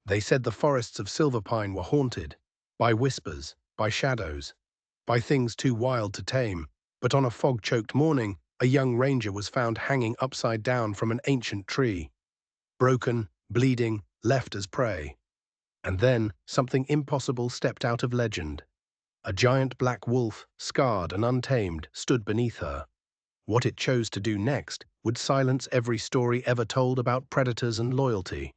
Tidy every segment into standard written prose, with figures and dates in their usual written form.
They said the forests of Silverpine were haunted, by whispers, by shadows, by things too wild to tame. But on a fog-choked morning, a young ranger was found hanging upside down from an ancient tree, broken, bleeding, left as prey. And then something impossible stepped out of legend. A giant black wolf, scarred and untamed, stood beneath her. What it chose to do next would silence every story ever told about predators and loyalty,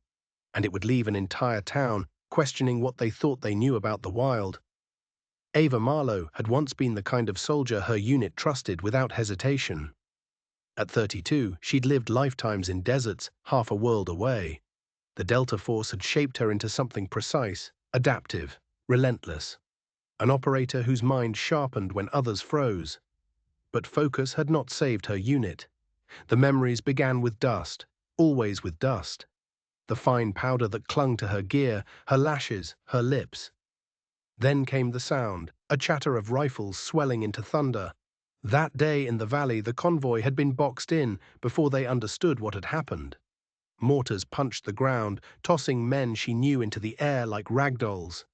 and it would leave an entire town questioning what they thought they knew about the wild. Ava Marlowe had once been the kind of soldier her unit trusted without hesitation. At 32, she'd lived lifetimes in deserts half a world away. The Delta Force had shaped her into something precise, adaptive, relentless. An operator whose mind sharpened when others froze. But focus had not saved her unit. The memories began with dust, always with dust. The fine powder that clung to her gear, her lashes, her lips. Then came the sound, a chatter of rifles swelling into thunder. That day in the valley, the convoy had been boxed in before they understood what had happened. Mortars punched the ground, tossing men she knew into the air like ragdolls.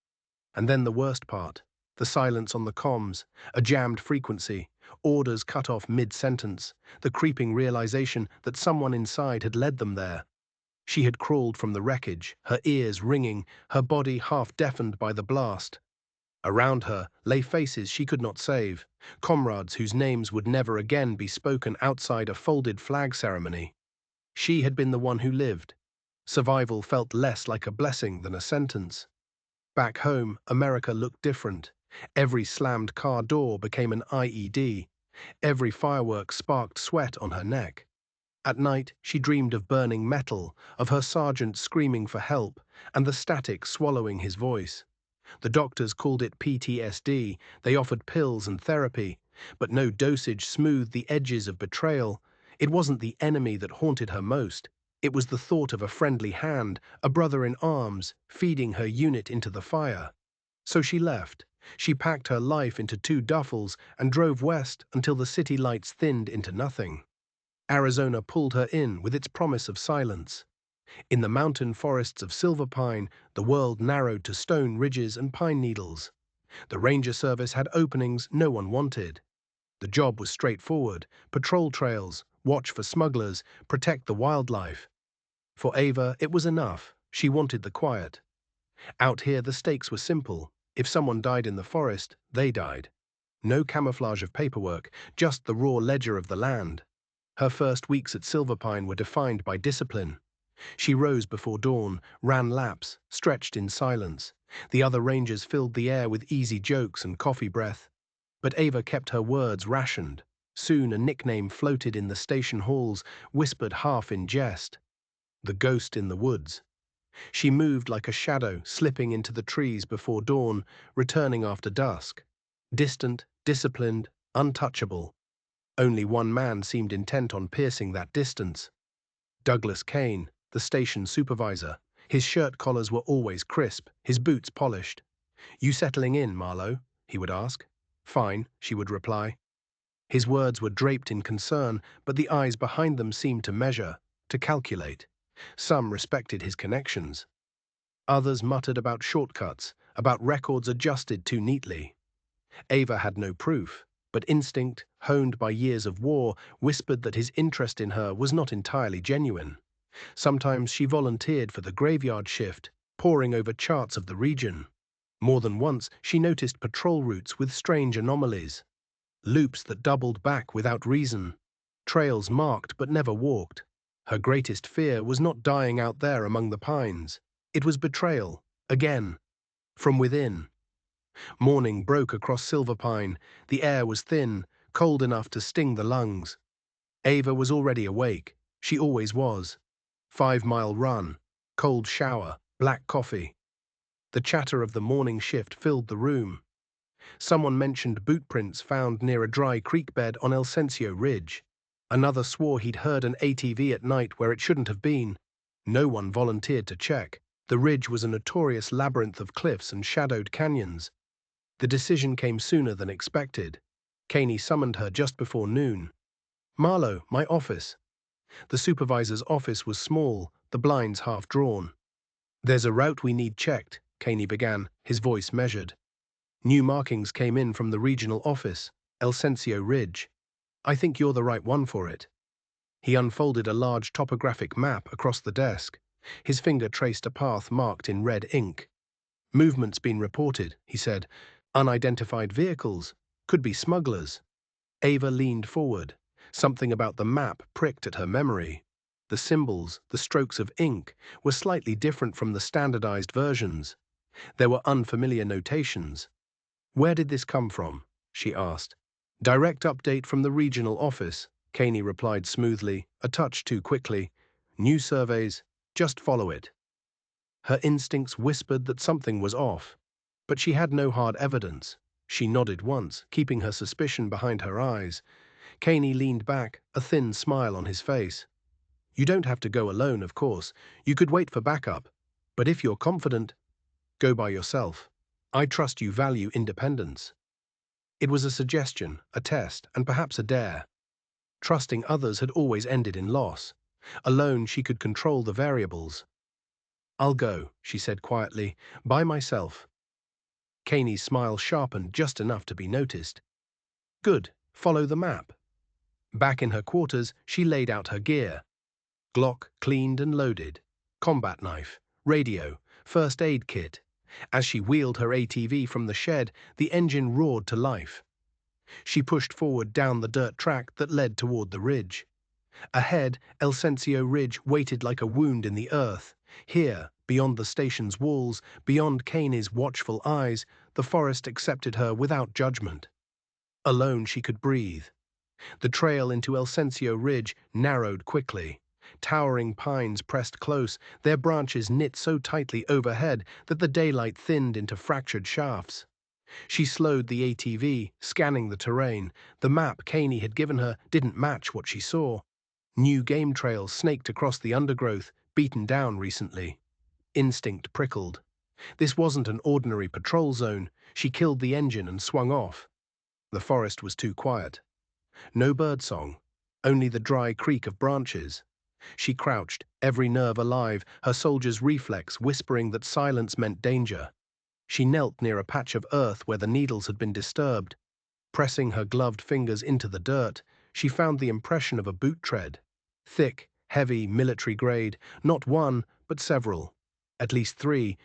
And then the worst part, the silence on the comms, a jammed frequency, orders cut off mid-sentence, the creeping realization that someone inside had led them there. She had crawled from the wreckage, her ears ringing, her body half deafened by the blast. Around her lay faces she could not save, comrades whose names would never again be spoken outside a folded flag ceremony. She had been the one who lived. Survival felt less like a blessing than a sentence. Back home, America looked different. Every slammed car door became an IED. Every firework sparked sweat on her neck. At night, she dreamed of burning metal, of her sergeant screaming for help, and the static swallowing his voice. The doctors called it PTSD, they offered pills and therapy, but no dosage smoothed the edges of betrayal. It wasn't the enemy that haunted her most. It was the thought of a friendly hand, a brother in arms, feeding her unit into the fire. So she left. She packed her life into 2 duffels and drove west until the city lights thinned into nothing. Arizona pulled her in with its promise of silence. In the mountain forests of Silverpine, the world narrowed to stone ridges and pine needles. The ranger service had openings no one wanted. The job was straightforward: patrol trails, watch for smugglers, protect the wildlife. For Ava, it was enough. She wanted the quiet. Out here, the stakes were simple. If someone died in the forest, they died. No camouflage of paperwork, just the raw ledger of the land. Her first weeks at Silverpine were defined by discipline. She rose before dawn, ran laps, stretched in silence. The other rangers filled the air with easy jokes and coffee breath. But Ava kept her words rationed. Soon a nickname floated in the station halls, whispered half in jest: the ghost in the woods. She moved like a shadow, slipping into the trees before dawn, returning after dusk. Distant, disciplined, untouchable. Only one man seemed intent on piercing that distance. Douglas Kane, the station supervisor. His shirt collars were always crisp, his boots polished. "You settling in, Marlowe?" he would ask. "Fine," she would reply. His words were draped in concern, but the eyes behind them seemed to measure, to calculate. Some respected his connections. Others muttered about shortcuts, about records adjusted too neatly. Ava had no proof, but instinct, honed by years of war, whispered that his interest in her was not entirely genuine. Sometimes she volunteered for the graveyard shift, poring over charts of the region. More than once, she noticed patrol routes with strange anomalies. Loops that doubled back without reason. Trails marked but never walked. Her greatest fear was not dying out there among the pines. It was betrayal, again, from within. Morning broke across Silverpine. The air was thin, cold enough to sting the lungs. Ava was already awake. She always was. 5-mile run, cold shower, black coffee. The chatter of the morning shift filled the room. Someone mentioned boot prints found near a dry creek bed on El Cencio Ridge. Another swore he'd heard an ATV at night where it shouldn't have been. No one volunteered to check. The ridge was a notorious labyrinth of cliffs and shadowed canyons. The decision came sooner than expected. Caney summoned her just before noon. "Marlowe, my office." The supervisor's office was small, the blinds half drawn. There's a route we need checked, Caney began, his voice measured. New markings came in from the regional office, Elsencio Ridge. I think you're the right one for it. He unfolded a large topographic map across the desk. His finger traced a path marked in red ink. Movement's been reported, he said. Unidentified vehicles. Could be smugglers. Ava leaned forward. Something about the map pricked at her memory. The symbols, the strokes of ink, were slightly different from the standardized versions. There were unfamiliar notations. Where did this come from? She asked. Direct update from the regional office, Caney replied smoothly, a touch too quickly. New surveys, just follow it. Her instincts whispered that something was off, but she had no hard evidence. She nodded once, keeping her suspicion behind her eyes. Caney leaned back, a thin smile on his face. You don't have to go alone, of course. You could wait for backup. But if you're confident, go by yourself. I trust you value independence. It was a suggestion, a test, and perhaps a dare. Trusting others had always ended in loss. Alone, she could control the variables. I'll go, she said quietly, by myself. Caney's smile sharpened just enough to be noticed. Good, follow the map. Back in her quarters, she laid out her gear. Glock cleaned and loaded. Combat knife, radio, first aid kit. As she wheeled her ATV from the shed, the engine roared to life. She pushed forward down the dirt track that led toward the ridge. Ahead, Elsencio Ridge waited like a wound in the earth. Here, beyond the station's walls, beyond Caney's watchful eyes, the forest accepted her without judgment. Alone she could breathe. The trail into Elsencio Ridge narrowed quickly. Towering pines pressed close, their branches knit so tightly overhead that the daylight thinned into fractured shafts. She slowed the ATV, scanning the terrain. The map Caney had given her didn't match what she saw. New game trails snaked across the undergrowth, beaten down recently. Instinct prickled. This wasn't an ordinary patrol zone. She killed the engine and swung off. The forest was too quiet. No birdsong, only the dry creak of branches. She crouched, every nerve alive, her soldier's reflex whispering that silence meant danger. She knelt near a patch of earth where the needles had been disturbed. Pressing her gloved fingers into the dirt, she found the impression of a boot tread. Thick, heavy, military grade, not one, but several. At least 3,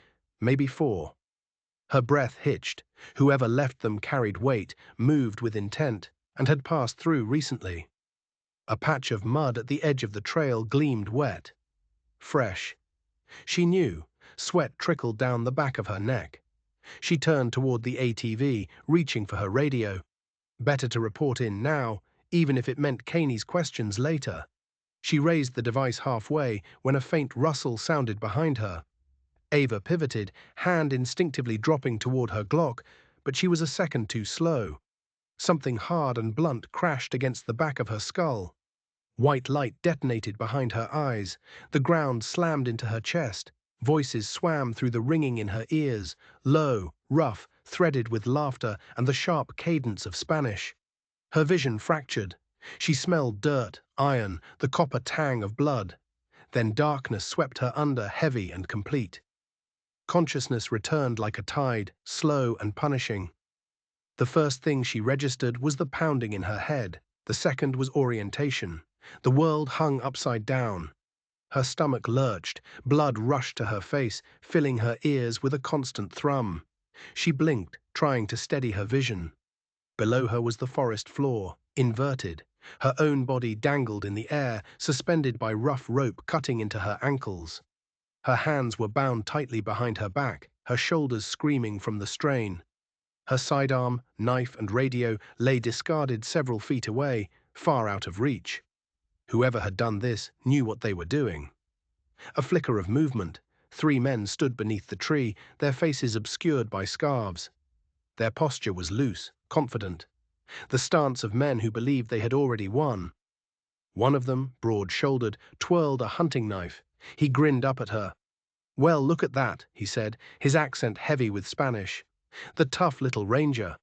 maybe 4. Her breath hitched. Whoever left them carried weight, moved with intent, and had passed through recently. A patch of mud at the edge of the trail gleamed wet. Fresh. She knew. Sweat trickled down the back of her neck. She turned toward the ATV, reaching for her radio. Better to report in now, even if it meant Caney's questions later. She raised the device halfway when a faint rustle sounded behind her. Ava pivoted, hand instinctively dropping toward her Glock, but she was a second too slow. Something hard and blunt crashed against the back of her skull. White light detonated behind her eyes. The ground slammed into her chest. Voices swam through the ringing in her ears, low, rough, threaded with laughter and the sharp cadence of Spanish. Her vision fractured. She smelled dirt, iron, the copper tang of blood. Then darkness swept her under, heavy and complete. Consciousness returned like a tide, slow and punishing. The first thing she registered was the pounding in her head. The second was orientation. The world hung upside down. Her stomach lurched, blood rushed to her face, filling her ears with a constant thrum. She blinked, trying to steady her vision. Below her was the forest floor, inverted. Her own body dangled in the air, suspended by rough rope cutting into her ankles. Her hands were bound tightly behind her back, her shoulders screaming from the strain. Her sidearm, knife, and radio lay discarded several feet away, far out of reach. Whoever had done this knew what they were doing. A flicker of movement. 3 men stood beneath the tree, their faces obscured by scarves. Their posture was loose, confident. The stance of men who believed they had already won. One of them, broad-shouldered, twirled a hunting knife. He grinned up at her. "Well, look at that," he said, his accent heavy with Spanish. "The tough little ranger.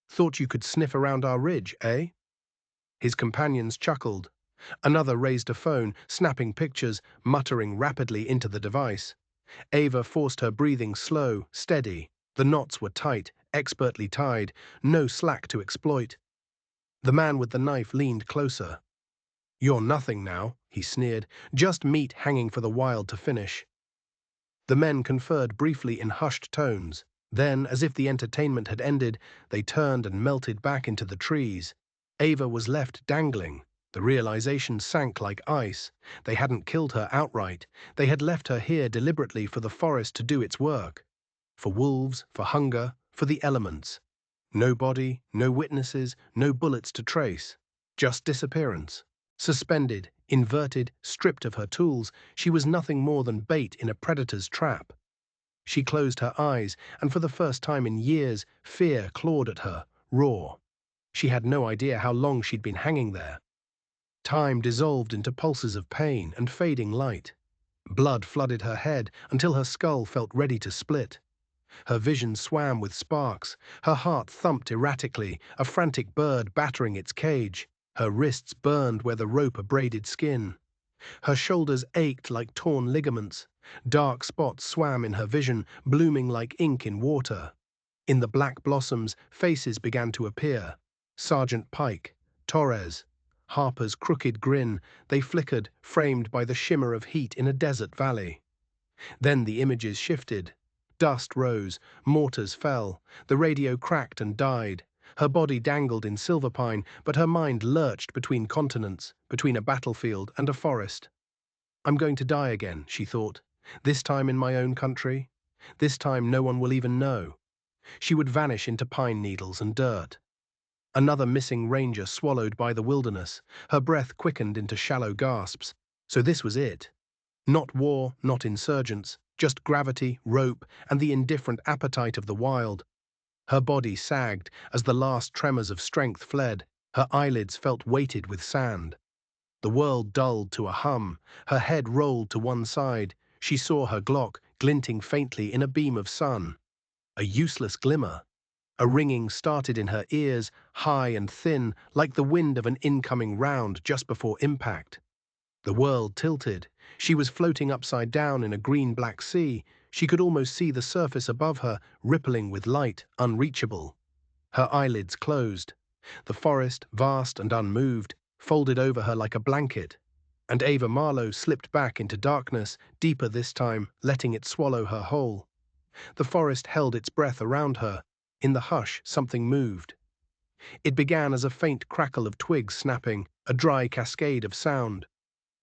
Thought you could sniff around our ridge, eh?" His companions chuckled. Another raised a phone, snapping pictures, muttering rapidly into the device. Ava forced her breathing slow, steady. The knots were tight, expertly tied, no slack to exploit. The man with the knife leaned closer. "You're nothing now," he sneered, "just meat hanging for the wild to finish." The men conferred briefly in hushed tones. Then, as if the entertainment had ended, they turned and melted back into the trees. Ava was left dangling. The realization sank like ice. They hadn't killed her outright. They had left her here deliberately for the forest to do its work. For wolves, for hunger, for the elements. No body, no witnesses, no bullets to trace. Just disappearance. Suspended, inverted, stripped of her tools, she was nothing more than bait in a predator's trap. She closed her eyes, and for the first time in years, fear clawed at her, raw. She had no idea how long she'd been hanging there. Time dissolved into pulses of pain and fading light. Blood flooded her head until her skull felt ready to split. Her vision swam with sparks. Her heart thumped erratically, a frantic bird battering its cage. Her wrists burned where the rope abraded skin. Her shoulders ached like torn ligaments. Dark spots swam in her vision, blooming like ink in water. In the black blossoms, faces began to appear. Sergeant Pike, Torres, Harper's crooked grin, they flickered, framed by the shimmer of heat in a desert valley. Then the images shifted. Dust rose, mortars fell, the radio cracked and died. Her body dangled in Silverpine, but her mind lurched between continents, between a battlefield and a forest. "I'm going to die again," she thought. "This time in my own country. This time no one will even know." She would vanish into pine needles and dirt. Another missing ranger swallowed by the wilderness. Her breath quickened into shallow gasps. So this was it. Not war, not insurgents, just gravity, rope, and the indifferent appetite of the wild. Her body sagged as the last tremors of strength fled. Her eyelids felt weighted with sand. The world dulled to a hum. Her head rolled to one side. She saw her Glock glinting faintly in a beam of sun. A useless glimmer. A ringing started in her ears, high and thin, like the wind of an incoming round just before impact. The world tilted. She was floating upside down in a green-black sea. She could almost see the surface above her, rippling with light, unreachable. Her eyelids closed. The forest, vast and unmoved, folded over her like a blanket. And Ava Marlowe slipped back into darkness, deeper this time, letting it swallow her whole. The forest held its breath around her. In the hush, something moved. It began as a faint crackle of twigs snapping, a dry cascade of sound.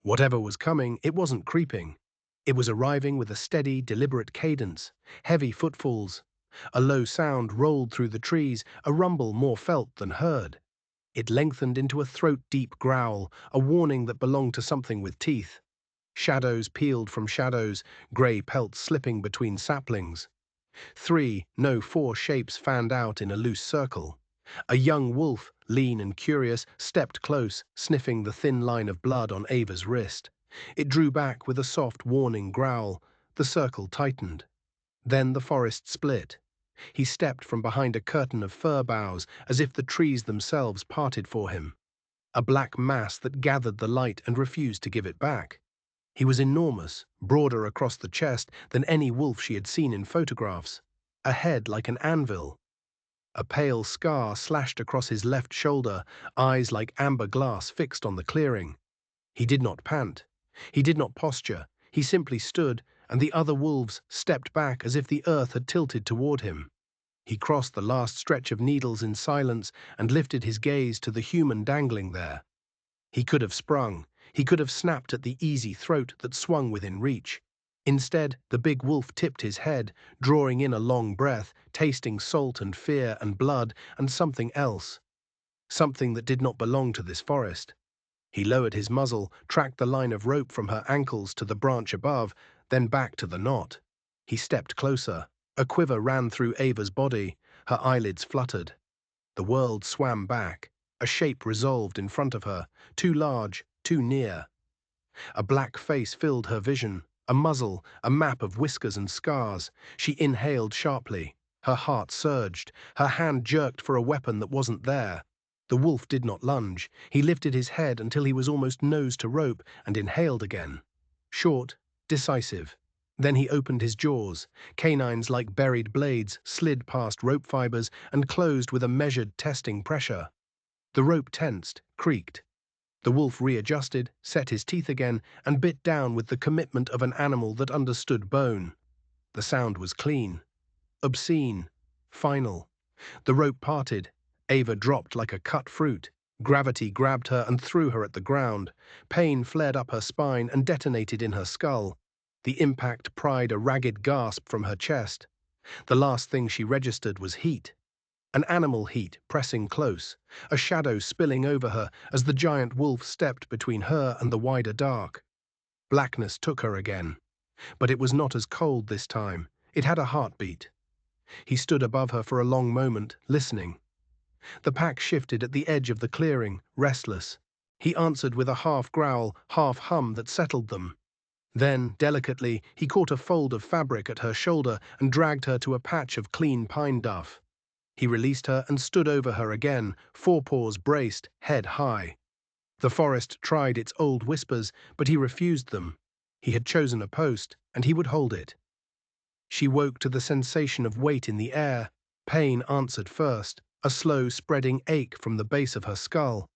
Whatever was coming, it wasn't creeping. It was arriving with a steady, deliberate cadence, heavy footfalls. A low sound rolled through the trees, a rumble more felt than heard. It lengthened into a throat-deep growl, a warning that belonged to something with teeth. Shadows peeled from shadows, grey pelts slipping between saplings. Three, no, four shapes fanned out in a loose circle. A young wolf, lean and curious, stepped close, sniffing the thin line of blood on Ava's wrist. It drew back with a soft, warning growl. The circle tightened. Then the forest split. He stepped from behind a curtain of fir boughs, as if the trees themselves parted for him. A black mass that gathered the light and refused to give it back. He was enormous, broader across the chest than any wolf she had seen in photographs. A head like an anvil. A pale scar slashed across his left shoulder, eyes like amber glass fixed on the clearing. He did not pant. He did not posture. He simply stood, and the other wolves stepped back as if the earth had tilted toward him. He crossed the last stretch of needles in silence and lifted his gaze to the human dangling there. He could have sprung. He could have snapped at the easy throat that swung within reach. Instead, the big wolf tipped his head, drawing in a long breath, tasting salt and fear and blood and something else. Something that did not belong to this forest. He lowered his muzzle, tracked the line of rope from her ankles to the branch above, then back to the knot. He stepped closer. A quiver ran through Ava's body. Her eyelids fluttered. The world swam back. A shape resolved in front of her, too large, too near. A black face filled her vision, a muzzle, a map of whiskers and scars. She inhaled sharply. Her heart surged. Her hand jerked for a weapon that wasn't there. The wolf did not lunge. He lifted his head until he was almost nose to rope and inhaled again. Short, decisive. Then he opened his jaws. Canines like buried blades slid past rope fibers and closed with a measured, testing pressure. The rope tensed, creaked. The wolf readjusted, set his teeth again, and bit down with the commitment of an animal that understood bone. The sound was clean, obscene, final. The rope parted. Ava dropped like a cut fruit. Gravity grabbed her and threw her at the ground. Pain flared up her spine and detonated in her skull. The impact pried a ragged gasp from her chest. The last thing she registered was heat. An animal heat pressing close, a shadow spilling over her as the giant wolf stepped between her and the wider dark. Blackness took her again. But it was not as cold this time. It had a heartbeat. He stood above her for a long moment, listening. The pack shifted at the edge of the clearing, restless. He answered with a half-growl, half-hum that settled them. Then, delicately, he caught a fold of fabric at her shoulder and dragged her to a patch of clean pine duff. He released her and stood over her again, forepaws braced, head high. The forest tried its old whispers, but he refused them. He had chosen a post, and he would hold it. She woke to the sensation of weight in the air. Pain answered first, a slow spreading ache from the base of her skull.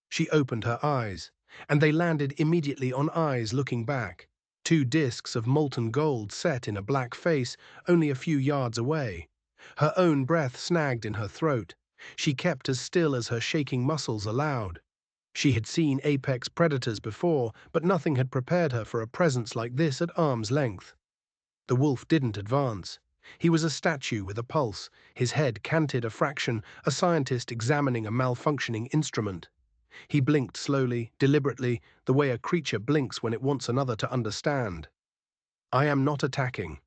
She opened her eyes, and they landed immediately on eyes looking back. Two discs of molten gold set in a black face only a few yards away. Her own breath snagged in her throat. She kept as still as her shaking muscles allowed. She had seen apex predators before, but nothing had prepared her for a presence like this at arm's length. The wolf didn't advance. He was a statue with a pulse, his head canted a fraction, a scientist examining a malfunctioning instrument. He blinked slowly, deliberately, the way a creature blinks when it wants another to understand. "I am not attacking."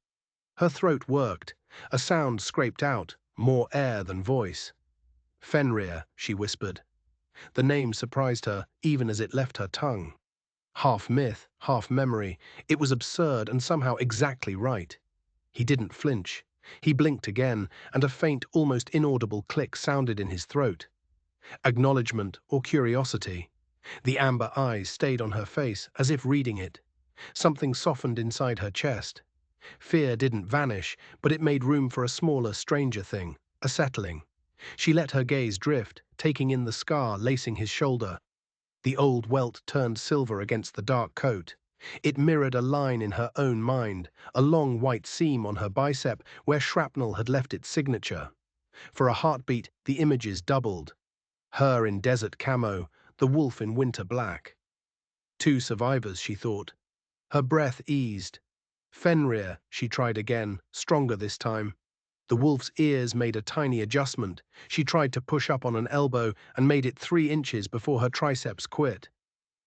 Her throat worked. A sound scraped out, more air than voice. "Fenrir," she whispered. The name surprised her, even as it left her tongue. Half myth, half memory, it was absurd and somehow exactly right. He didn't flinch. He blinked again, and a faint, almost inaudible click sounded in his throat. Acknowledgement or curiosity. The amber eyes stayed on her face, as if reading it. Something softened inside her chest. Fear didn't vanish, but it made room for a smaller, stranger thing, a settling. She let her gaze drift, taking in the scar lacing his shoulder. The old welt turned silver against the dark coat. It mirrored a line in her own mind, a long white seam on her bicep where shrapnel had left its signature. For a heartbeat, the images doubled. Her in desert camo, the wolf in winter black. Two survivors, she thought. Her breath eased. Fenrir, she tried again, stronger this time. The wolf's ears made a tiny adjustment. She tried to push up on an elbow and made it 3 inches before her triceps quit.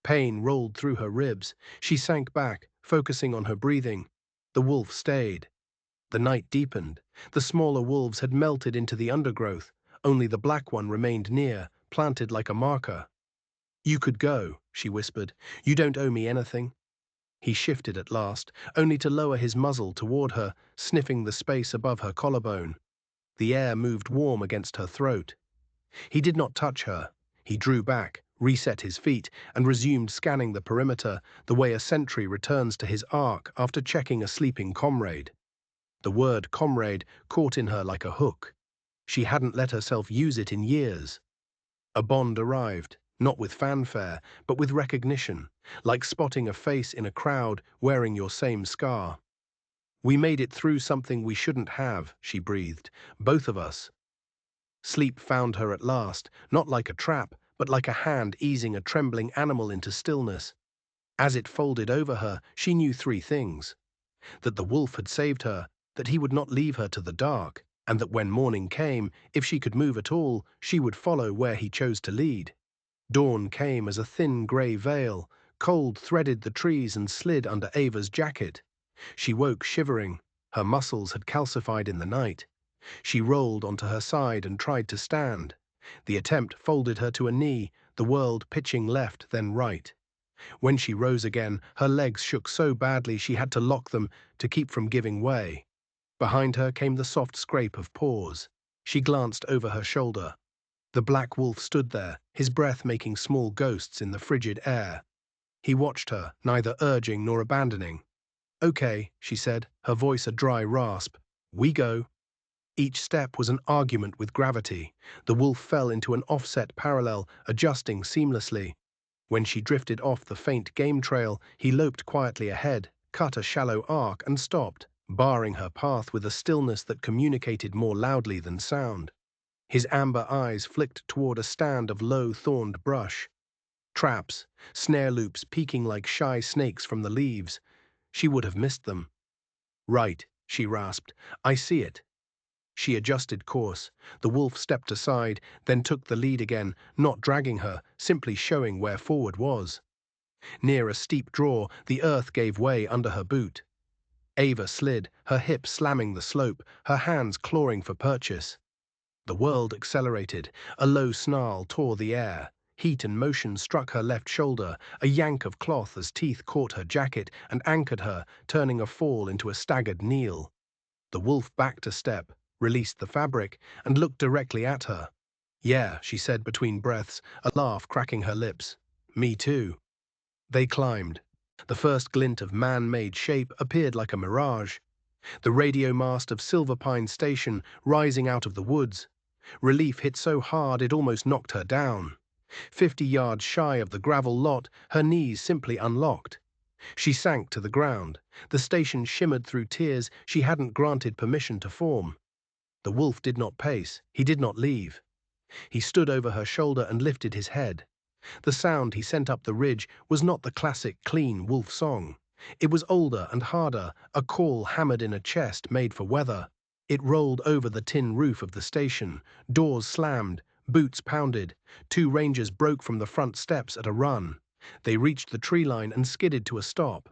Pain rolled through her ribs. She sank back, focusing on her breathing. The wolf stayed. The night deepened. The smaller wolves had melted into the undergrowth. Only the black one remained near, planted like a marker. "You could go," she whispered. "You don't owe me anything." He shifted at last, only to lower his muzzle toward her, sniffing the space above her collarbone. The air moved warm against her throat. He did not touch her. He drew back, reset his feet, and resumed scanning the perimeter, the way a sentry returns to his arc after checking a sleeping comrade. The word comrade caught in her like a hook. She hadn't let herself use it in years. A bond arrived, not with fanfare, but with recognition, like spotting a face in a crowd wearing your same scar. "We made it through something we shouldn't have," she breathed, "both of us." Sleep found her at last, not like a trap, but like a hand easing a trembling animal into stillness. As it folded over her, she knew 3 things. That the wolf had saved her, that he would not leave her to the dark, and that when morning came, if she could move at all, she would follow where he chose to lead. Dawn came as a thin grey veil. Cold threaded the trees and slid under Ava's jacket. She woke shivering. Her muscles had calcified in the night. She rolled onto her side and tried to stand. The attempt folded her to a knee, the world pitching left then right. When she rose again, her legs shook so badly she had to lock them to keep from giving way. Behind her came the soft scrape of paws. She glanced over her shoulder. The black wolf stood there, his breath making small ghosts in the frigid air. He watched her, neither urging nor abandoning. Okay, she said, her voice a dry rasp. We go. Each step was an argument with gravity. The wolf fell into an offset parallel, adjusting seamlessly. When she drifted off the faint game trail, he loped quietly ahead, cut a shallow arc and stopped, barring her path with a stillness that communicated more loudly than sound. His amber eyes flicked toward a stand of low-thorned brush. Traps, snare loops peeking like shy snakes from the leaves. She would have missed them. Right, she rasped. I see it. She adjusted course. The wolf stepped aside, then took the lead again, not dragging her, simply showing where forward was. Near a steep draw, the earth gave way under her boot. Ava slid, her hip slamming the slope, her hands clawing for purchase. The world accelerated. A low snarl tore the air. Heat and motion struck her left shoulder, a yank of cloth as teeth caught her jacket and anchored her, turning a fall into a staggered kneel. The wolf backed a step, released the fabric, and looked directly at her. Yeah, she said between breaths, a laugh cracking her lips. Me too. They climbed. The first glint of man-made shape appeared like a mirage. The radio mast of Silver Pine Station rising out of the woods. Relief hit so hard it almost knocked her down. 50 yards shy of the gravel lot, her knees simply unlocked. She sank to the ground. The station shimmered through tears she hadn't granted permission to form. The wolf did not pace. He did not leave. He stood over her shoulder and lifted his head. The sound he sent up the ridge was not the classic, clean wolf song. It was older and harder, a call hammered in a chest made for weather. It rolled over the tin roof of the station. Doors slammed, boots pounded. 2 rangers broke from the front steps at a run. They reached the tree line and skidded to a stop.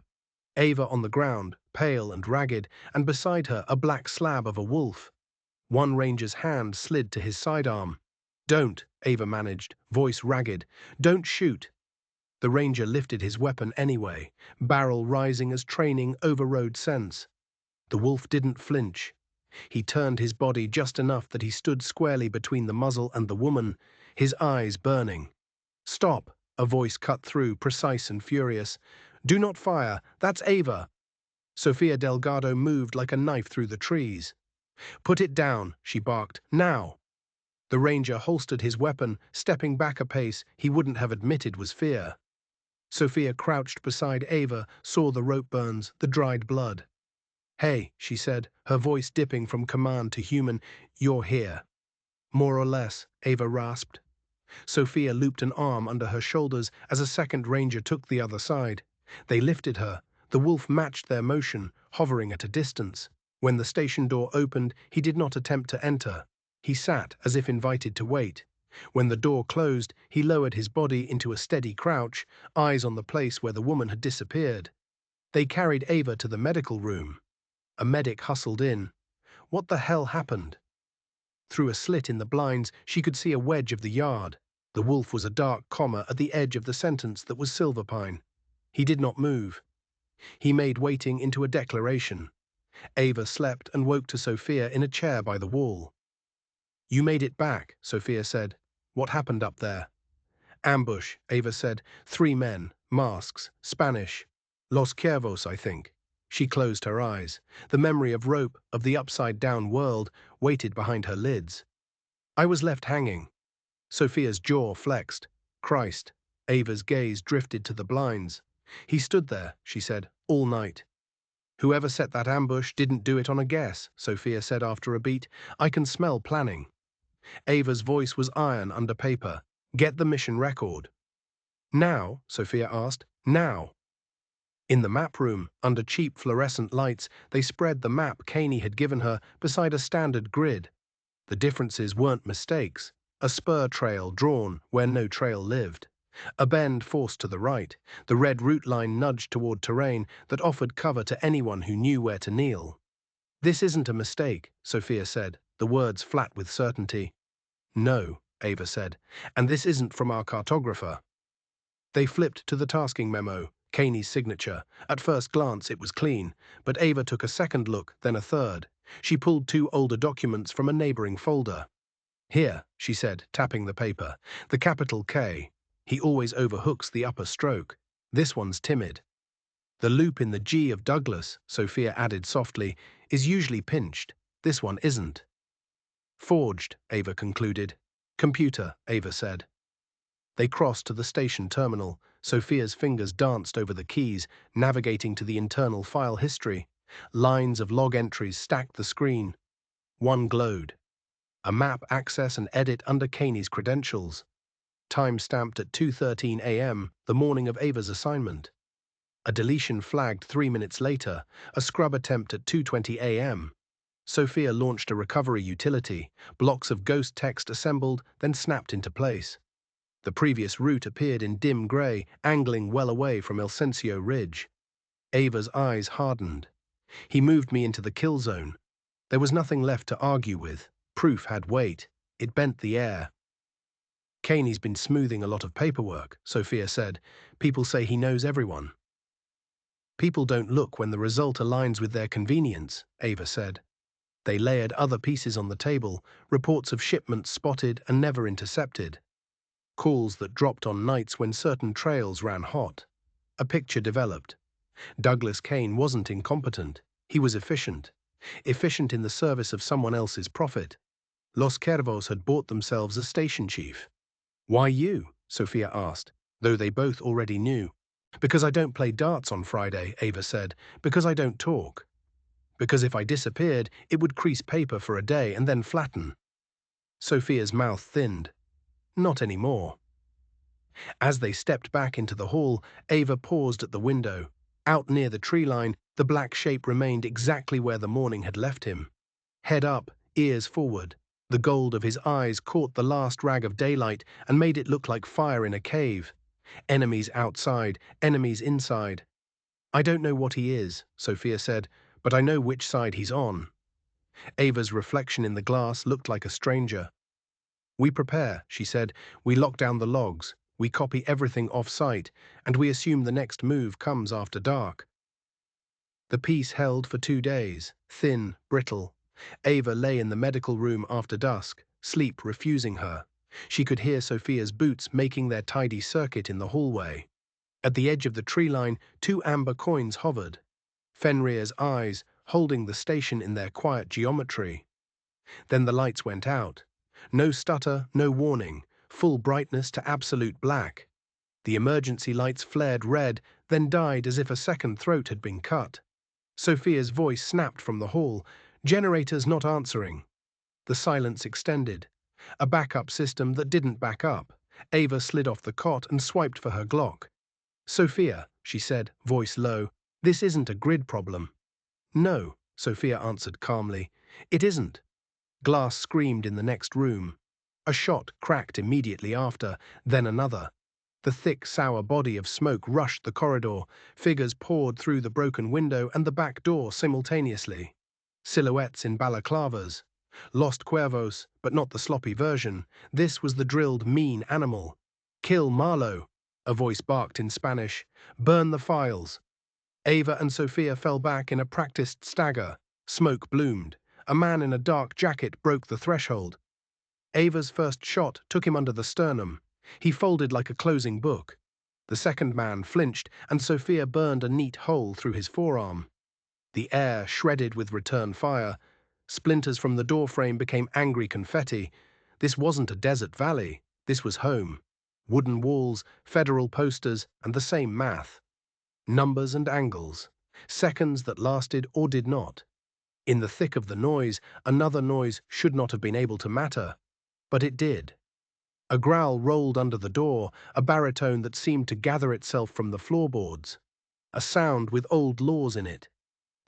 Ava on the ground, pale and ragged, and beside her a black slab of a wolf. One ranger's hand slid to his sidearm. Don't, Ava managed, voice ragged. Don't shoot. The ranger lifted his weapon anyway, barrel rising as training overrode sense. The wolf didn't flinch. He turned his body just enough that he stood squarely between the muzzle and the woman, his eyes burning. Stop, a voice cut through, precise and furious. Do not fire, that's Ava. Sofia Delgado moved like a knife through the trees. Put it down, she barked, now. The ranger holstered his weapon, stepping back a pace he wouldn't have admitted was fear. Sofia crouched beside Ava, saw the rope burns, the dried blood. Hey, she said, her voice dipping from command to human, you're here. More or less, Ava rasped. Sofia looped an arm under her shoulders as a second ranger took the other side. They lifted her. The wolf matched their motion, hovering at a distance. When the station door opened, he did not attempt to enter. He sat as if invited to wait. When the door closed, he lowered his body into a steady crouch, eyes on the place where the woman had disappeared. They carried Ava to the medical room. A medic hustled in. What the hell happened? Through a slit in the blinds, she could see a wedge of the yard. The wolf was a dark comma at the edge of the sentence that was Silver Pine. He did not move. He made waiting into a declaration. Ava slept and woke to Sofia in a chair by the wall. You made it back, Sofia said. What happened up there? Ambush, Ava said. 3 men, masks, Spanish. Los Cuervos, I think. She closed her eyes. The memory of rope, of the upside-down world, waited behind her lids. I was left hanging. Sofia's jaw flexed. Christ. Ava's gaze drifted to the blinds. He stood there, she said, all night. Whoever set that ambush didn't do it on a guess, Sofia said after a beat. I can smell planning. Ava's voice was iron under paper. Get the mission record. Now, Sofia asked. Now. In the map room, under cheap fluorescent lights, they spread the map Caney had given her beside a standard grid. The differences weren't mistakes. A spur trail drawn where no trail lived. A bend forced to the right. The red route line nudged toward terrain that offered cover to anyone who knew where to kneel. This isn't a mistake, Sofia said, the words flat with certainty. No, Ava said, and this isn't from our cartographer. They flipped to the tasking memo, Caney's signature. At first glance it was clean, but Ava took a second look, then a third. She pulled 2 older documents from a neighboring folder. Here, she said, tapping the paper, the capital K. He always overhooks the upper stroke. This one's timid. The loop in the G of Douglas, Sophia added softly, is usually pinched. This one isn't. Forged, Ava concluded. Computer, Ava said. They crossed to the station terminal. Sophia's fingers danced over the keys, navigating to the internal file history. Lines of log entries stacked the screen. One glowed. A map access and edit under Caney's credentials. Time stamped at 2:13 a.m., the morning of Ava's assignment. A deletion flagged 3 minutes later, a scrub attempt at 2:20 a.m. Sophia launched a recovery utility, blocks of ghost text assembled, then snapped into place. The previous route appeared in dim grey, angling well away from Elsencio Ridge. Ava's eyes hardened. He moved me into the kill zone. There was nothing left to argue with. Proof had weight. It bent the air. Caney's been smoothing a lot of paperwork, Sophia said. People say he knows everyone. People don't look when the result aligns with their convenience, Ava said. They layered other pieces on the table, reports of shipments spotted and never intercepted. Calls that dropped on nights when certain trails ran hot. A picture developed. Douglas Kane wasn't incompetent. He was efficient. Efficient in the service of someone else's profit. Los Cuervos had bought themselves a station chief. Why you? Sophia asked, though they both already knew. Because I don't play darts on Friday, Ava said. Because I don't talk. Because if I disappeared, it would crease paper for a day and then flatten. Sophia's mouth thinned. Not anymore. As they stepped back into the hall, Ava paused at the window. Out near the tree line, the black shape remained exactly where the morning had left him. Head up, ears forward. The gold of his eyes caught the last rag of daylight and made it look like fire in a cave. Enemies outside, enemies inside. I don't know what he is, Sophia said, but I know which side he's on. Ava's reflection in the glass looked like a stranger. We prepare, she said. We lock down the logs. We copy everything off-site, and we assume the next move comes after dark. The peace held for 2 days, thin, brittle. Ava lay in the medical room after dusk, sleep refusing her. She could hear Sophia's boots making their tidy circuit in the hallway. At the edge of the tree line, 2 amber coins hovered. Fenrir's eyes, holding the station in their quiet geometry. Then the lights went out. No stutter, no warning, full brightness to absolute black. The emergency lights flared red, then died as if a second throat had been cut. Sophia's voice snapped from the hall, generators not answering. The silence extended. A backup system that didn't back up. Ava slid off the cot and swiped for her Glock. Sophia, she said, voice low, this isn't a grid problem. No, Sophia answered calmly. It isn't. Glass screamed in the next room. A shot cracked immediately after, then another. The thick, sour body of smoke rushed the corridor. Figures poured through the broken window and the back door simultaneously. Silhouettes in balaclavas. Lost Cuervos, but not the sloppy version. This was the drilled, mean animal. Kill Marlowe, a voice barked in Spanish. Burn the files. Ava and Sophia fell back in a practiced stagger. Smoke bloomed. A man in a dark jacket broke the threshold. Ava's first shot took him under the sternum. He folded like a closing book. The second man flinched, and Sophia burned a neat hole through his forearm. The air shredded with return fire. Splinters from the doorframe became angry confetti. This wasn't a desert valley. This was home. Wooden walls, federal posters, and the same math. Numbers and angles. Seconds that lasted or did not. In the thick of the noise, another noise should not have been able to matter. But it did. A growl rolled under the door, a baritone that seemed to gather itself from the floorboards. A sound with old laws in it.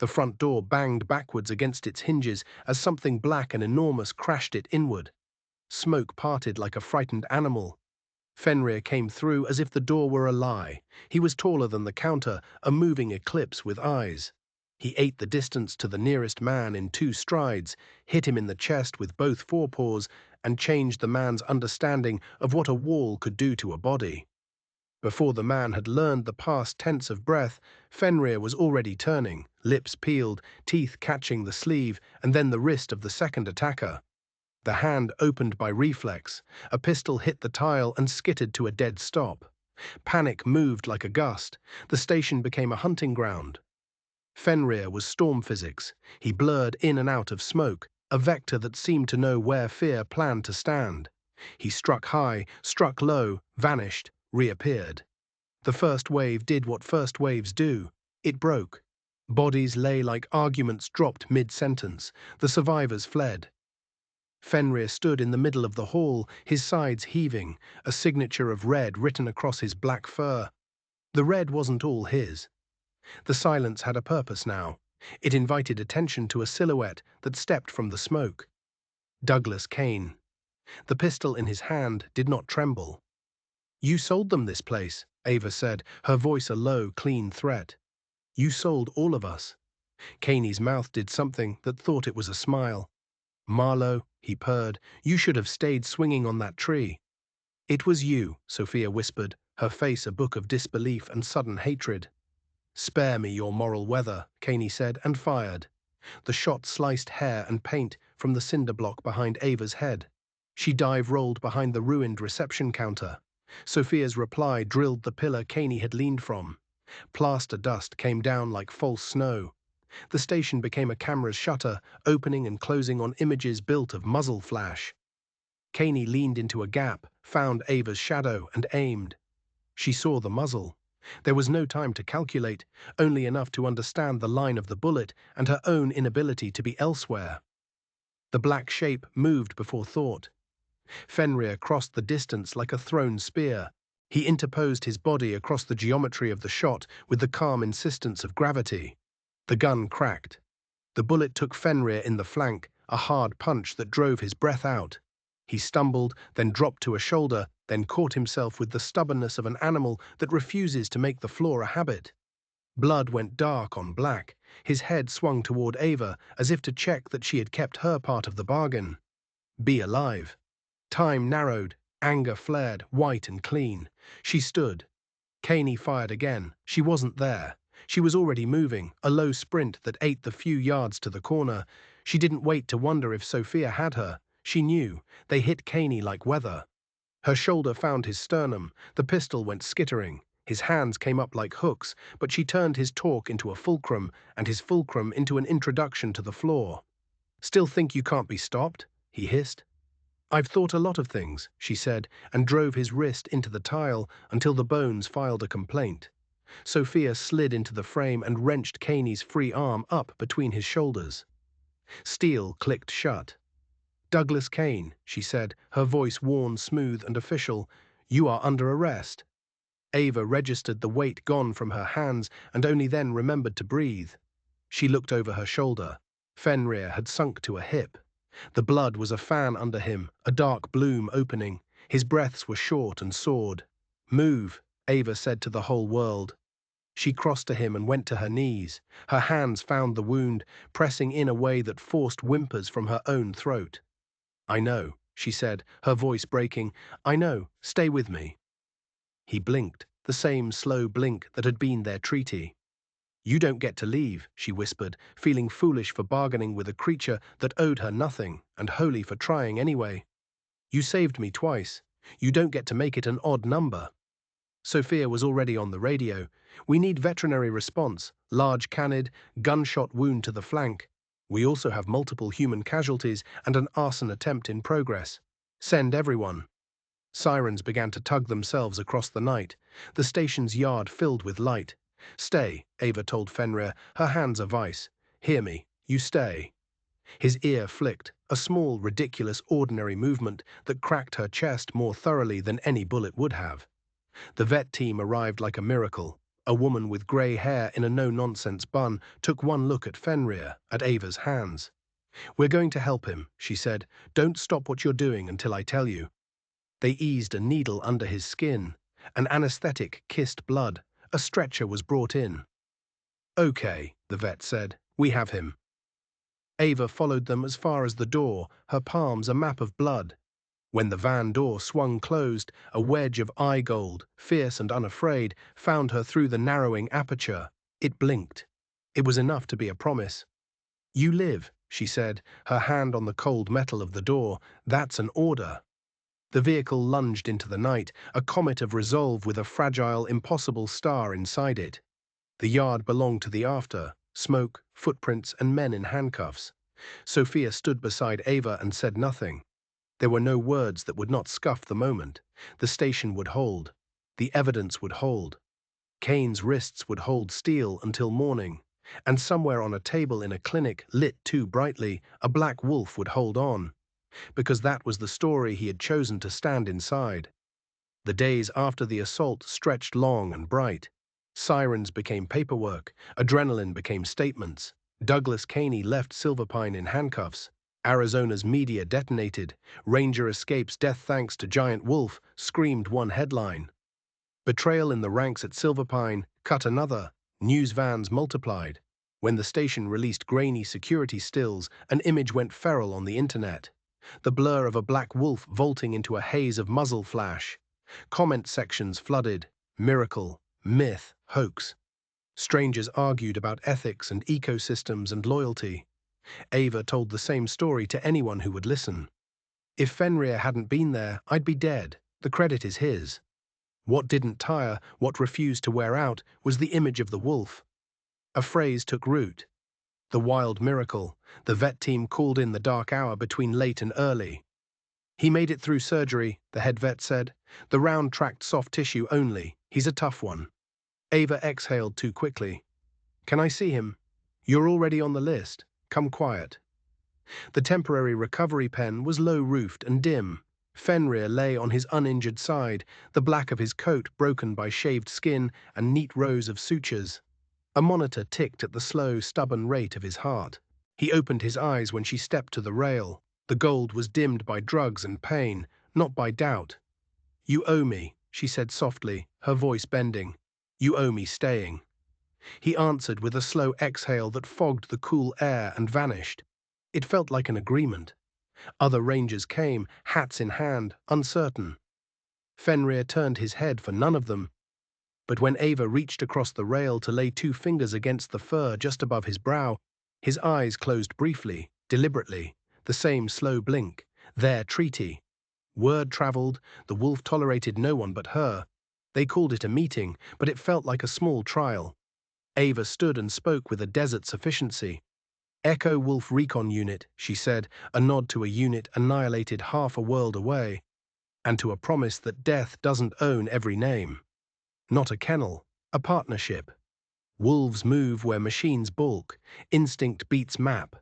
The front door banged backwards against its hinges as something black and enormous crashed it inward. Smoke parted like a frightened animal. Fenrir came through as if the door were a lie. He was taller than the counter, a moving eclipse with eyes. He ate the distance to the nearest man in 2 strides, hit him in the chest with both forepaws, and changed the man's understanding of what a wall could do to a body. Before the man had learned the past tense of breath, Fenrir was already turning, lips peeled, teeth catching the sleeve, and then the wrist of the second attacker. The hand opened by reflex. A pistol hit the tile and skittered to a dead stop. Panic moved like a gust. The station became a hunting ground. Fenrir was storm physics. He blurred in and out of smoke, a vector that seemed to know where fear planned to stand. He struck high, struck low, vanished, reappeared. The first wave did what first waves do. It broke. Bodies lay like arguments dropped mid-sentence. The survivors fled. Fenrir stood in the middle of the hall, his sides heaving, a signature of red written across his black fur. The red wasn't all his. The silence had a purpose now. It invited attention to a silhouette that stepped from the smoke. Douglas Kane. The pistol in his hand did not tremble. "You sold them this place," Ava said, her voice a low, clean threat. "You sold all of us." Kaney's mouth did something that thought it was a smile. "Marlowe," he purred, "you should have stayed swinging on that tree." "It was you," Sophia whispered, her face a book of disbelief and sudden hatred. "Spare me your moral weather," Caney said, and fired. The shot sliced hair and paint from the cinder block behind Ava's head. She dive-rolled behind the ruined reception counter. Sophia's reply drilled the pillar Caney had leaned from. Plaster dust came down like false snow. The station became a camera's shutter, opening and closing on images built of muzzle flash. Caney leaned into a gap, found Ava's shadow, and aimed. She saw the muzzle. There was no time to calculate, only enough to understand the line of the bullet and her own inability to be elsewhere. The black shape moved before thought. Fenrir crossed the distance like a thrown spear. He interposed his body across the geometry of the shot with the calm insistence of gravity. The gun cracked. The bullet took Fenrir in the flank, a hard punch that drove his breath out. He stumbled, then dropped to a shoulder, then caught himself with the stubbornness of an animal that refuses to make the floor a habit. Blood went dark on black. His head swung toward Ava, as if to check that she had kept her part of the bargain. Be alive. Time narrowed. Anger flared, white and clean. She stood. Caney fired again. She wasn't there. She was already moving, a low sprint that ate the few yards to the corner. She didn't wait to wonder if Sophia had her. She knew. They hit Caney like weather. Her shoulder found his sternum. The pistol went skittering. His hands came up like hooks, but she turned his talk into a fulcrum, and his fulcrum into an introduction to the floor. "Still think you can't be stopped?" he hissed. "I've thought a lot of things," she said, and drove his wrist into the tile until the bones filed a complaint. Sophia slid into the frame and wrenched Caney's free arm up between his shoulders. Steel clicked shut. "Douglas Kane," she said, her voice worn, smooth and official, "you are under arrest." Ava registered the weight gone from her hands and only then remembered to breathe. She looked over her shoulder. Fenrir had sunk to a hip. The blood was a fan under him, a dark bloom opening. His breaths were short and sawed. "Move," Ava said to the whole world. She crossed to him and went to her knees. Her hands found the wound, pressing in a way that forced whimpers from her own throat. "I know," she said, her voice breaking. "I know. Stay with me." He blinked, the same slow blink that had been their treaty. "You don't get to leave," she whispered, feeling foolish for bargaining with a creature that owed her nothing, and holy for trying anyway. "You saved me twice. You don't get to make it an odd number." Sophia was already on the radio. "We need veterinary response, large cannid, gunshot wound to the flank. We also have multiple human casualties and an arson attempt in progress. Send everyone." Sirens began to tug themselves across the night. The station's yard filled with light. "Stay," Ava told Fenrir, her hands a vice. "Hear me. You stay." His ear flicked, a small, ridiculous, ordinary movement that cracked her chest more thoroughly than any bullet would have. The vet team arrived like a miracle. A woman with grey hair in a no-nonsense bun took one look at Fenrir, at Ava's hands. "We're going to help him," she said. "Don't stop what you're doing until I tell you." They eased a needle under his skin. An anesthetic kissed blood. A stretcher was brought in. "Okay," the vet said. "We have him." Ava followed them as far as the door, her palms a map of blood. When the van door swung closed, a wedge of eye gold, fierce and unafraid, found her through the narrowing aperture. It blinked. It was enough to be a promise. "You live," she said, her hand on the cold metal of the door. "That's an order." The vehicle lunged into the night, a comet of resolve with a fragile, impossible star inside it. The yard belonged to the after, smoke, footprints, and men in handcuffs. Sophia stood beside Ava and said nothing. There were no words that would not scuff the moment. The station would hold. The evidence would hold. Kane's wrists would hold steel until morning. And somewhere on a table in a clinic lit too brightly, a black wolf would hold on. Because that was the story he had chosen to stand inside. The days after the assault stretched long and bright. Sirens became paperwork, adrenaline became statements. Douglas Caney left Silverpine in handcuffs. Arizona's media detonated. Ranger escapes death thanks to giant wolf, screamed one headline. Betrayal in the ranks at Silverpine cut another. News vans multiplied. When the station released grainy security stills, an image went feral on the internet. The blur of a black wolf vaulting into a haze of muzzle flash. Comment sections flooded. Miracle, myth, hoax. Strangers argued about ethics and ecosystems and loyalty. Ava told the same story to anyone who would listen. If Fenrir hadn't been there, I'd be dead. The credit is his. What didn't tire, what refused to wear out, was the image of the wolf. A phrase took root. The wild miracle. The vet team called in the dark hour between late and early. He made it through surgery, the head vet said. The round tracked soft tissue only. He's a tough one. Ava exhaled too quickly. Can I see him? You're already on the list. Come quiet. The temporary recovery pen was low-roofed and dim. Fenrir lay on his uninjured side, the black of his coat broken by shaved skin and neat rows of sutures. A monitor ticked at the slow, stubborn rate of his heart. He opened his eyes when she stepped to the rail. The gold was dimmed by drugs and pain, not by doubt. You owe me, she said softly, her voice bending. You owe me staying. He answered with a slow exhale that fogged the cool air and vanished. It felt like an agreement. Other rangers came, hats in hand, uncertain. Fenrir turned his head for none of them. But when Ava reached across the rail to lay 2 fingers against the fur just above his brow, his eyes closed briefly, deliberately, the same slow blink. Their treaty. Word traveled, the wolf tolerated no one but her. They called it a meeting, but it felt like a small trial. Ava stood and spoke with a desert sufficiency. Echo Wolf Recon Unit, she said, a nod to a unit annihilated half a world away, and to a promise that death doesn't own every name. Not a kennel, a partnership. Wolves move where machines balk, instinct beats map.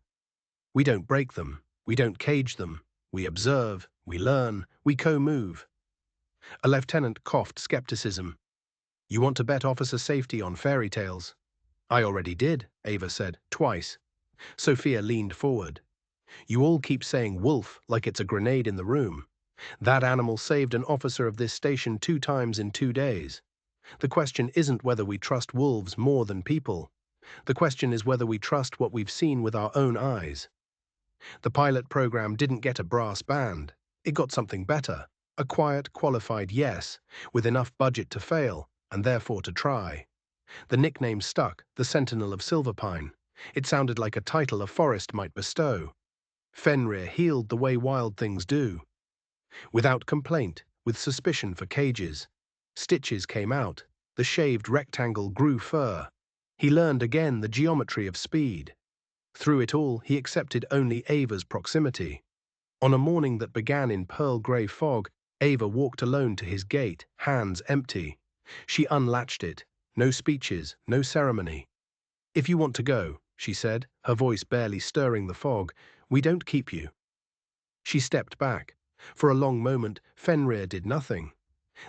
We don't break them, we don't cage them, we observe, we learn, we co-move. A lieutenant coughed skepticism. You want to bet officer safety on fairy tales? I already did, Ava said, twice. Sophia leaned forward. You all keep saying wolf like it's a grenade in the room. That animal saved an officer of this station 2 times in 2 days. The question isn't whether we trust wolves more than people. The question is whether we trust what we've seen with our own eyes. The pilot program didn't get a brass band. It got something better. A quiet, qualified yes, with enough budget to fail, and therefore to try. The nickname stuck, the Sentinel of Silverpine. It sounded like a title a forest might bestow. Fenrir healed the way wild things do. Without complaint, with suspicion for cages. Stitches came out. The shaved rectangle grew fur. He learned again the geometry of speed. Through it all, he accepted only Ava's proximity. On a morning that began in pearl-grey fog, Ava walked alone to his gate, hands empty. She unlatched it. No speeches, no ceremony. If you want to go, she said, her voice barely stirring the fog, we don't keep you. She stepped back. For a long moment, Fenrir did nothing.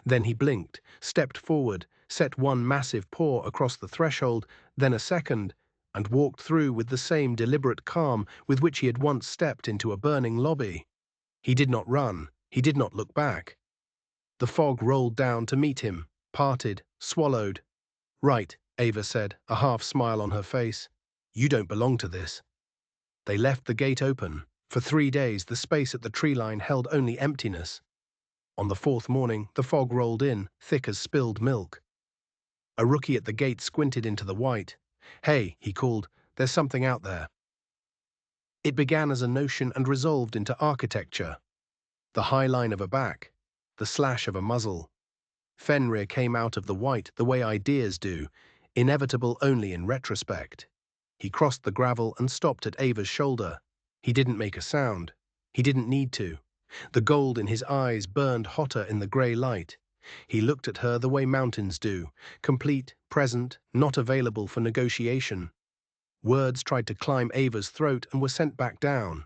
Then he blinked, stepped forward, set one massive paw across the threshold, then a second, and walked through with the same deliberate calm with which he had once stepped into a burning lobby. He did not run. He did not look back. The fog rolled down to meet him, parted, swallowed. Right, Ava said, a half-smile on her face. You don't belong to this. They left the gate open. For 3 days, the space at the tree line held only emptiness. On the 4th morning, the fog rolled in, thick as spilled milk. A rookie at the gate squinted into the white. Hey, he called, there's something out there. It began as a notion and resolved into architecture. The high line of a back, the slash of a muzzle. Fenrir came out of the white the way ideas do, inevitable only in retrospect. He crossed the gravel and stopped at Ava's shoulder. He didn't make a sound. He didn't need to. The gold in his eyes burned hotter in the grey light. He looked at her the way mountains do, complete, present, not available for negotiation. Words tried to climb Ava's throat and were sent back down.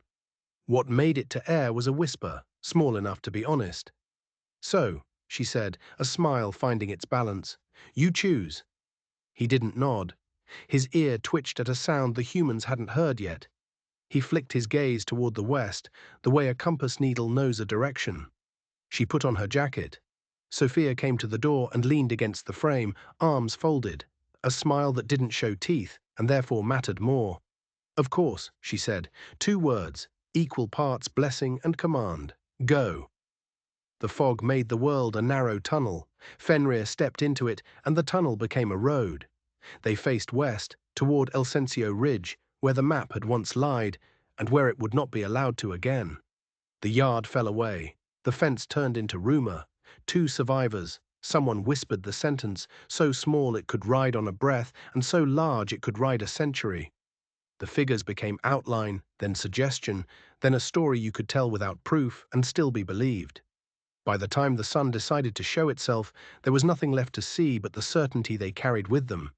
What made it to air was a whisper, small enough to be honest. "So," she said, a smile finding its balance, "you choose." He didn't nod. His ear twitched at a sound the humans hadn't heard yet. He flicked his gaze toward the west, the way a compass needle knows a direction. She put on her jacket. Sophia came to the door and leaned against the frame, arms folded, a smile that didn't show teeth and therefore mattered more. "Of course," she said, 2 words, equal parts blessing and command. "Go." The fog made the world a narrow tunnel. Fenrir stepped into it, and the tunnel became a road. They faced west, toward Elsensio Ridge, where the map had once lied, and where it would not be allowed to again. The yard fell away. The fence turned into rumor. 2 survivors. Someone whispered the sentence, so small it could ride on a breath, and so large it could ride a century. The figures became outline, then suggestion, then a story you could tell without proof and still be believed. By the time the sun decided to show itself, there was nothing left to see but the certainty they carried with them.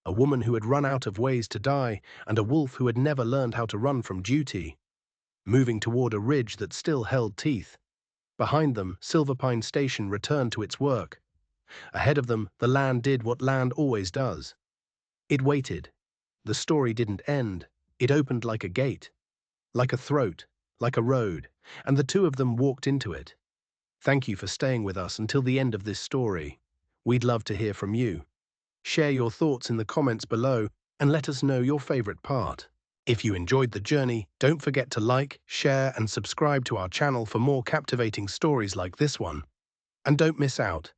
A woman who had run out of ways to die, and a wolf who had never learned how to run from duty. Moving toward a ridge that still held teeth. Behind them, Silverpine Station returned to its work. Ahead of them, the land did what land always does. It waited. The story didn't end. It opened like a gate, like a throat, like a road, and the 2 of them walked into it. Thank you for staying with us until the end of this story. We'd love to hear from you. Share your thoughts in the comments below and let us know your favorite part. If you enjoyed the journey, don't forget to like, share, and subscribe to our channel for more captivating stories like this one. And don't miss out.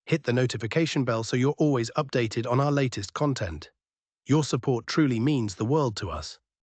Hit the notification bell so you're always updated on our latest content. Your support truly means the world to us.